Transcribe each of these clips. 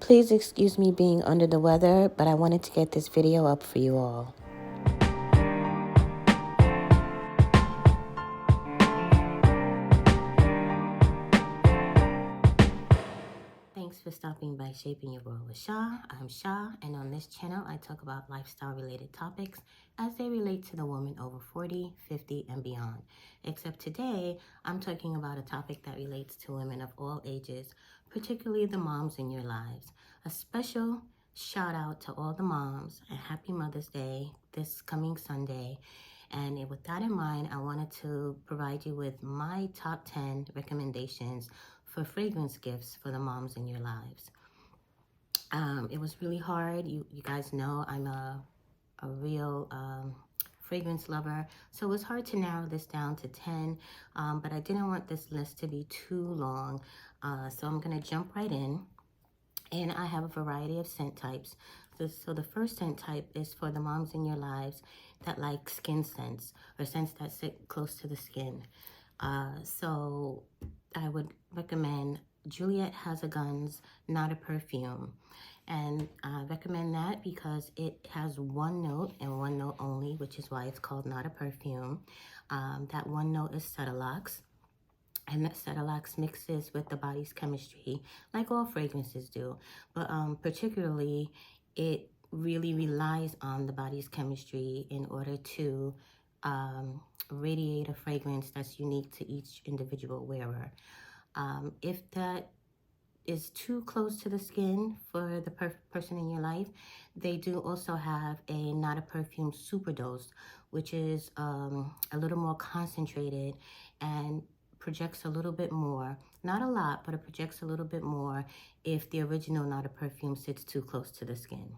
Please excuse me being under the weather, but I wanted to get this video up for you all. Thanks for stopping by Shaping Your World with Sha. I'm Sha, and on this channel, I talk about lifestyle-related topics as they relate to the woman over 40, 50, and beyond. Except today, I'm talking about a topic that relates to women of all ages, particularly the moms in your lives. A special shout out to all the moms, and happy Mother's Day this coming Sunday. And with that in mind, I wanted to provide you with my top 10 recommendations for fragrance gifts for the moms in your lives. It was really hard. You guys know I'm a real fragrance lover, so it was hard to narrow this down to 10, but I didn't want this list to be too long, so I'm going to jump right in. And I have a variety of scent types. So the first scent type is for the moms in your lives that like skin scents or scents that sit close to the skin. So I would recommend Juliet Has a Gun's Not a Perfume. And I recommend that because it has one note and one note only, which is why it's called Not a Perfume. That one note is Cetilox. And that Cetilox mixes with the body's chemistry, like all fragrances do. But particularly, it really relies on the body's chemistry in order to radiate a fragrance that's unique to each individual wearer. If that is too close to the skin for the person in your life, they do also have a Not a Perfume Superdose, which is a little more concentrated and projects a little bit more, not a lot, but it projects a little bit more if the original Not a Perfume sits too close to the skin.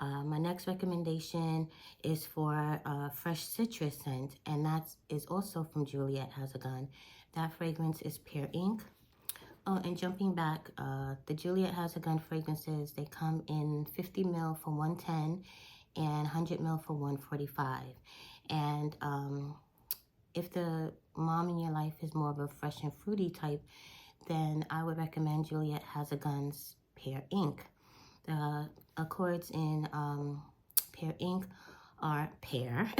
My next recommendation is for fresh citrus scent, and that is also from Juliet Has a Gun. That fragrance is Pear Inc. Oh, and jumping back, the Juliet Has a Gun fragrances, they come in 50 ml for $110 and 100 ml for $145. And if the mom in your life is more of a fresh and fruity type, then I would recommend Juliet Has a Gun's Pear Inc. The accords in Pear Inc. are pear.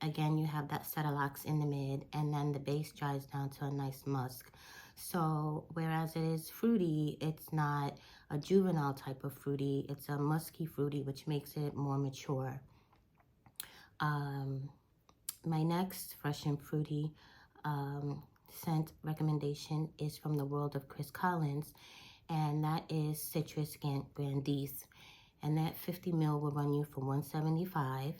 Again, you have that Cetilox in the mid, and then the base dries down to a nice musk. So whereas it is fruity, it's not a juvenile type of fruity. It's a musky fruity, which makes it more mature. My next fresh and fruity scent recommendation is from the world of Chris Collins, and that is Citrus Grandis. And that 50 ml will run you for $175.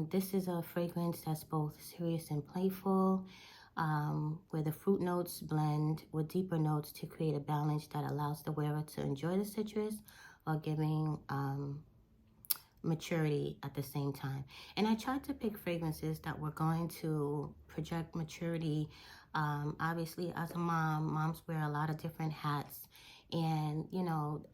This is a fragrance that's both serious and playful, where the fruit notes blend with deeper notes to create a balance that allows the wearer to enjoy the citrus while giving maturity at the same time. And I tried to pick fragrances that were going to project maturity. Obviously, as a mom, moms wear a lot of different hats. And, you know,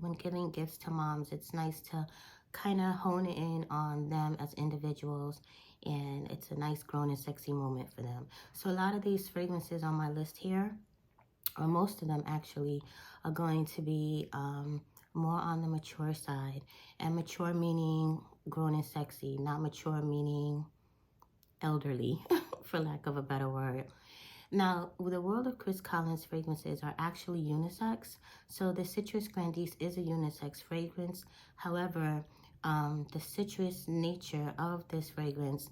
when giving gifts to moms, it's nice to kind of hone in on them as individuals. And it's a nice grown and sexy moment for them. So a lot of these fragrances on my list here, or most of them actually, are going to be more on the mature side. And mature meaning grown and sexy, not mature meaning elderly, for lack of a better word. Now, the world of Chris Collins fragrances are actually unisex. So the Citrus Grandis is a unisex fragrance. However, the citrus nature of this fragrance,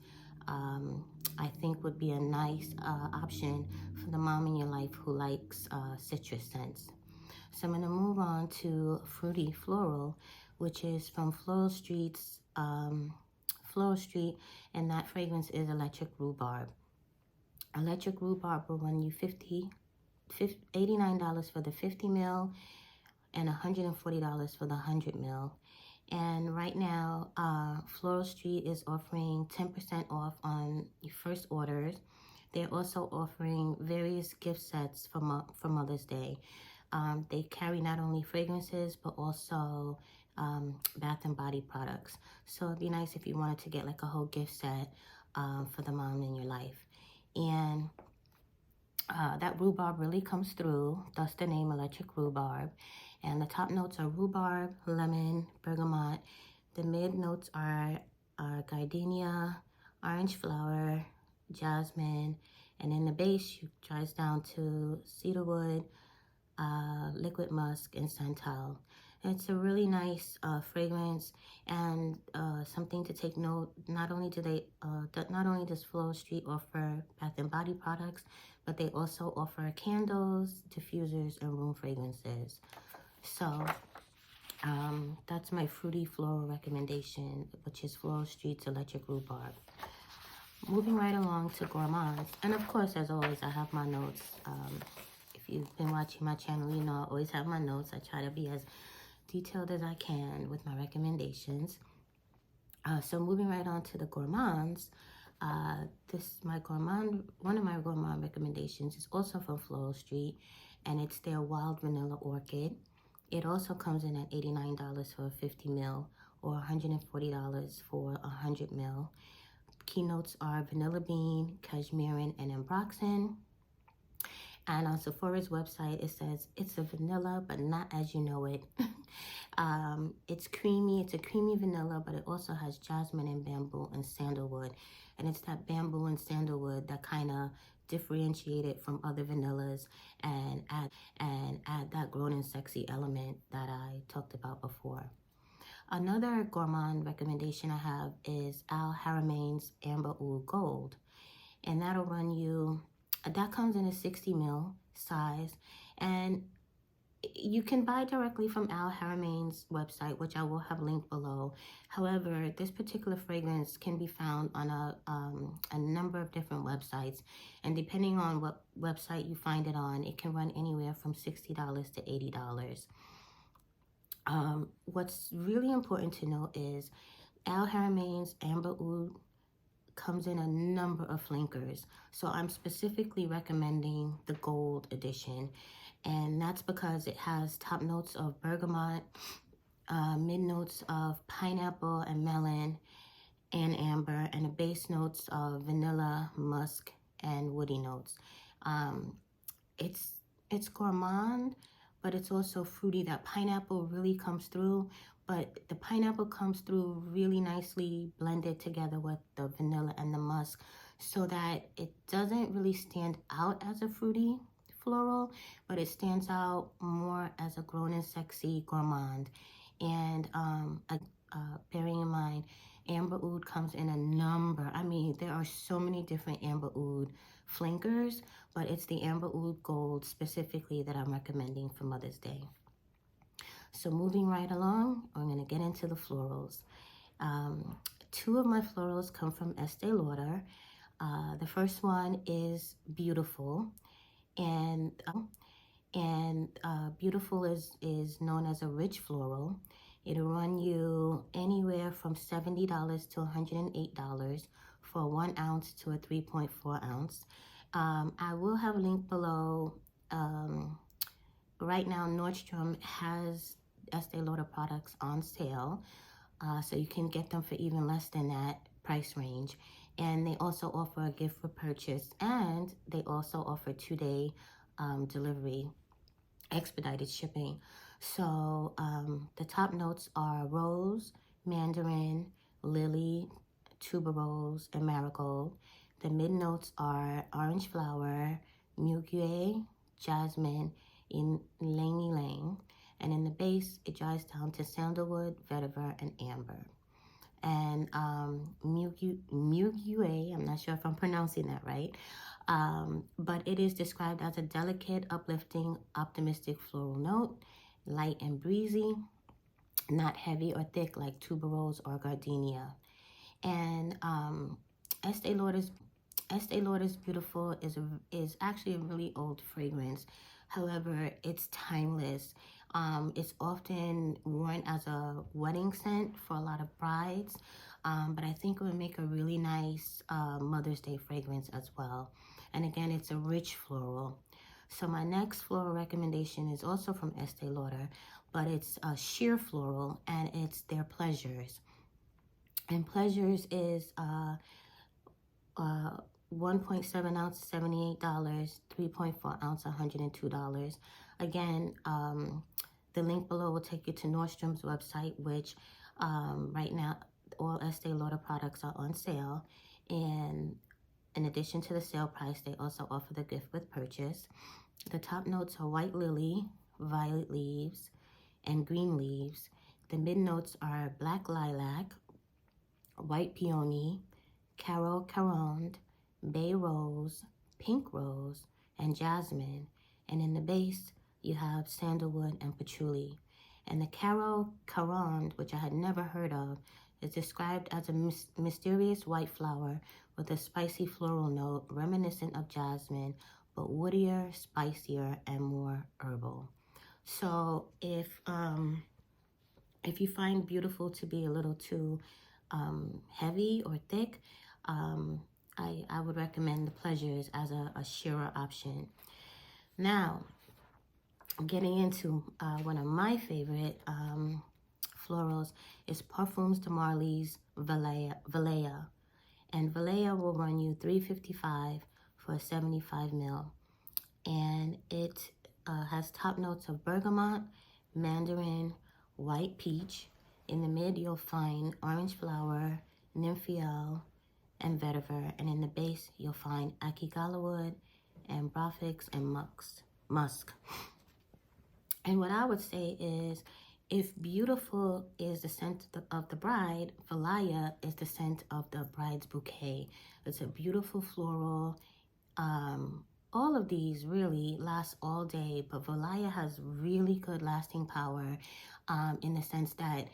I think would be a nice option for the mom in your life who likes citrus scents. So I'm going to move on to Fruity Floral, which is from Floral Street, and that fragrance is Electric Rhubarb. Electric Rhubarb will run you $89 for the 50 ml and $140 for the 100 ml. And right now, Floral Street is offering 10% off on your first orders. They're also offering various gift sets for Mother's Day. They carry not only fragrances, but also bath and body products. So it'd be nice if you wanted to get like a whole gift set for the mom in your life. And That rhubarb really comes through, thus the name Electric Rhubarb. And the top notes are rhubarb, lemon, bergamot. The mid notes are gardenia, orange flower, jasmine, and in the base, you dries down to cedarwood, liquid musk, and santal. It's a really nice fragrance, and something to take note. Not only does Floral Street offer Bath and Body products, but they also offer candles, diffusers, and room fragrances. So that's my fruity floral recommendation, which is Floral Street's Electric Rhubarb. Moving right along to gourmands, and of course, as always, I have my notes. If you've been watching my channel, you know I always have my notes. I try to be as detailed as I can with my recommendations. So moving right on to the gourmands, one of my gourmand recommendations is also from Floral Street, and it's their Wild Vanilla Orchid. It also comes in at $89 for a 50 ml or $140 for a 100 ml. Keynotes are vanilla bean, cashmere, and ambroxan. And on Sephora's website, it says it's a vanilla, but not as you know it. It's creamy. It's a creamy vanilla, but it also has jasmine and bamboo and sandalwood. And it's that bamboo and sandalwood that kind of differentiate it from other vanillas and add that grown and sexy element that I talked about before. Another gourmand recommendation I have is Al Haramain's Amber Oud Gold. And that'll run you, that comes in a 60 ml size. And you can buy directly from Al Haramain's website, which I will have linked below. However, this particular fragrance can be found on a number of different websites. And depending on what website you find it on, it can run anywhere from $60 to $80. What's really important to note is Al Haramain's Amber Oud comes in a number of flankers. So I'm specifically recommending the gold edition. And that's because it has top notes of bergamot, mid notes of pineapple and melon and amber, and the base notes of vanilla, musk, and woody notes. It's gourmand, but it's also fruity. That pineapple really comes through, but the pineapple comes through really nicely blended together with the vanilla and the musk, so that it doesn't really stand out as a fruity floral, but it stands out more as a grown and sexy gourmand. And bearing in mind, Amber Oud comes in a number. I mean, there are so many different Amber Oud flankers, but it's the Amber Oud Gold specifically that I'm recommending for Mother's Day. So moving right along, I'm going to get into the florals. Two of my florals come from Estee Lauder. The first one is Beautiful, and Beautiful is known as a rich floral. It'll run you anywhere from $70 to $108 for a 1 ounce to a 3.4 ounce. I will have a link below. Right now, Nordstrom has Estee Lauder products on sale, so you can get them for even less than that price range. And they also offer a gift for purchase, and they also offer 2-day delivery, expedited shipping. So the top notes are rose, mandarin, lily, tuberose, and marigold. The mid notes are orange flower, muguet, jasmine, and ylang ylang. And in the base, it dries down to sandalwood, vetiver, and amber. And muguet, I'm not sure if I'm pronouncing that right, but it is described as a delicate, uplifting, optimistic floral note, light and breezy, not heavy or thick like tuberose or gardenia. And Estee Lauder's Beautiful is actually a really old fragrance. However, it's timeless. It's often worn as a wedding scent for a lot of brides, but I think it would make a really nice Mother's Day fragrance as well. And again, it's a rich floral. So my next floral recommendation is also from Estee Lauder, but it's a sheer floral, and it's their Pleasures. And Pleasures is 1.7 ounce, $78. 3.4 ounce, $102. Again, the link below will take you to Nordstrom's website, which right now all Estee Lauder products are on sale. And in addition to the sale price, they also offer the gift with purchase. The top notes are white lily, violet leaves, and green leaves. The mid notes are black lilac, white peony, Carol Caronde, bay rose, pink rose, and jasmine. And in the base, you have sandalwood and patchouli. And the Carol Caronde, which I had never heard of, is described as a mysterious white flower with a spicy floral note reminiscent of jasmine, but woodier, spicier, and more herbal. So if you find beautiful to be a little too heavy or thick, I would recommend the Pleasures as a sheerer option. Now, getting into one of my favorite florals is Parfums de Marly's Valaya. And Valaya will run you $3.55 for a 75 ml. And it has top notes of bergamot, mandarin, white peach. In the mid, you'll find orange flower, nymphial, and vetiver. And in the base, you'll find akigala wood, and brophyx, and musk. And what I would say is, if beautiful is the scent of the bride, Valaya is the scent of the bride's bouquet. It's a beautiful floral. All of these really last all day, but Valaya has really good lasting power in the sense that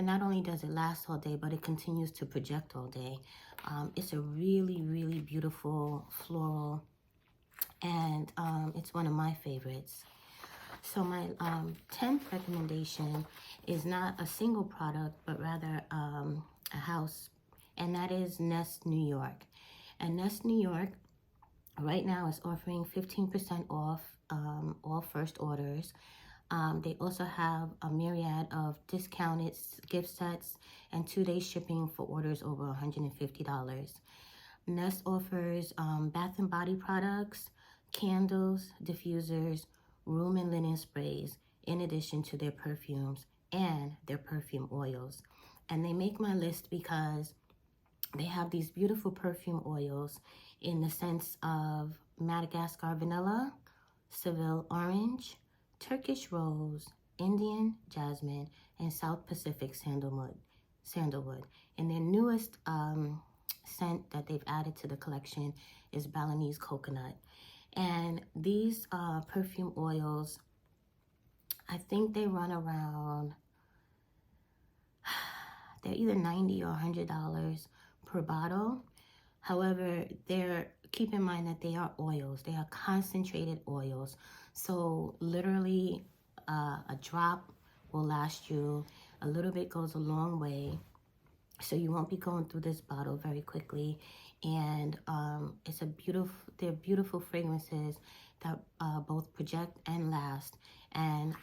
not only does it last all day, but it continues to project all day. It's a really, really beautiful floral, and it's one of my favorites. So my 10th recommendation is not a single product, but rather a house, and that is Nest New York. And Nest New York right now is offering 15% off all first orders. They also have a myriad of discounted gift sets and 2-day shipping for orders over $150. Nest offers bath and body products, candles, diffusers, room and linen sprays, in addition to their perfumes and their perfume oils. And they make my list because they have these beautiful perfume oils in the sense of Madagascar vanilla, Seville orange, Turkish rose, Indian jasmine, and South Pacific sandalwood. And their newest scent that they've added to the collection is Balinese coconut. And these perfume oils, I think they run around, they're either $90 or $100 per bottle. However, keep in mind that they are oils. They are concentrated oils. So literally a drop will last you. A little bit goes a long way. So you won't be going through this bottle very quickly. And they're beautiful fragrances that both project and last. And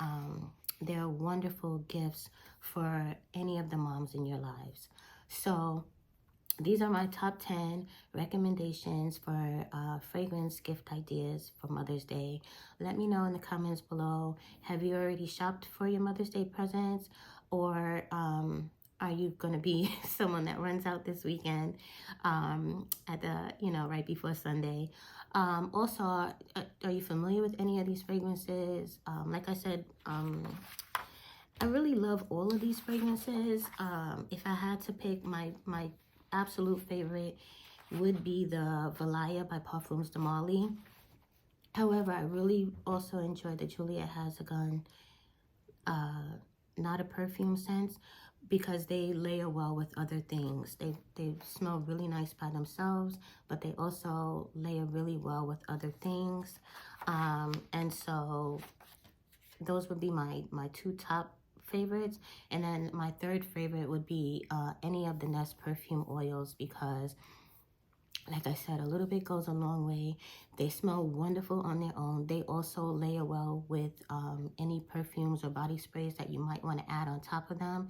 they're wonderful gifts for any of the moms in your lives. So these are my top 10 recommendations for fragrance gift ideas for Mother's Day. Let me know in the comments below. Have you already shopped for your Mother's Day presents? Or are you going to be someone that runs out this weekend at the, right before Sunday? Also, are you familiar with any of these fragrances? Like I said, I really love all of these fragrances. If I had to pick my absolute favorite would be the Valaya by Parfums de Marly. However, I really also enjoy the Juliette Hazagan Not a Perfume scents because they layer well with other things. They smell really nice by themselves, but they also layer really well with other things. And so those would be my two top favorites. And then my third favorite would be any of the Nest perfume oils because, like I said, a little bit goes a long way. They smell wonderful on their own. They also layer well with any perfumes or body sprays that you might want to add on top of them.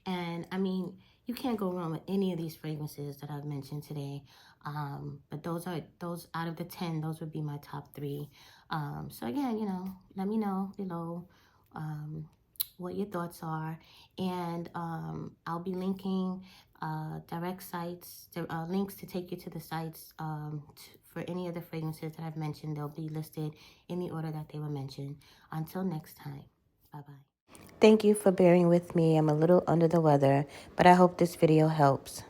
And I mean, you can't go wrong with any of these fragrances that I've mentioned today. But those out of the 10, those would be my top 3. So again, you know, let me know below what your thoughts are, and I'll be linking direct sites, links to take you to the sites for any of the fragrances that I've mentioned. They'll be listed in the order that they were mentioned. Until next time, bye-bye. Thank you for bearing with me. I'm a little under the weather, but I hope this video helps.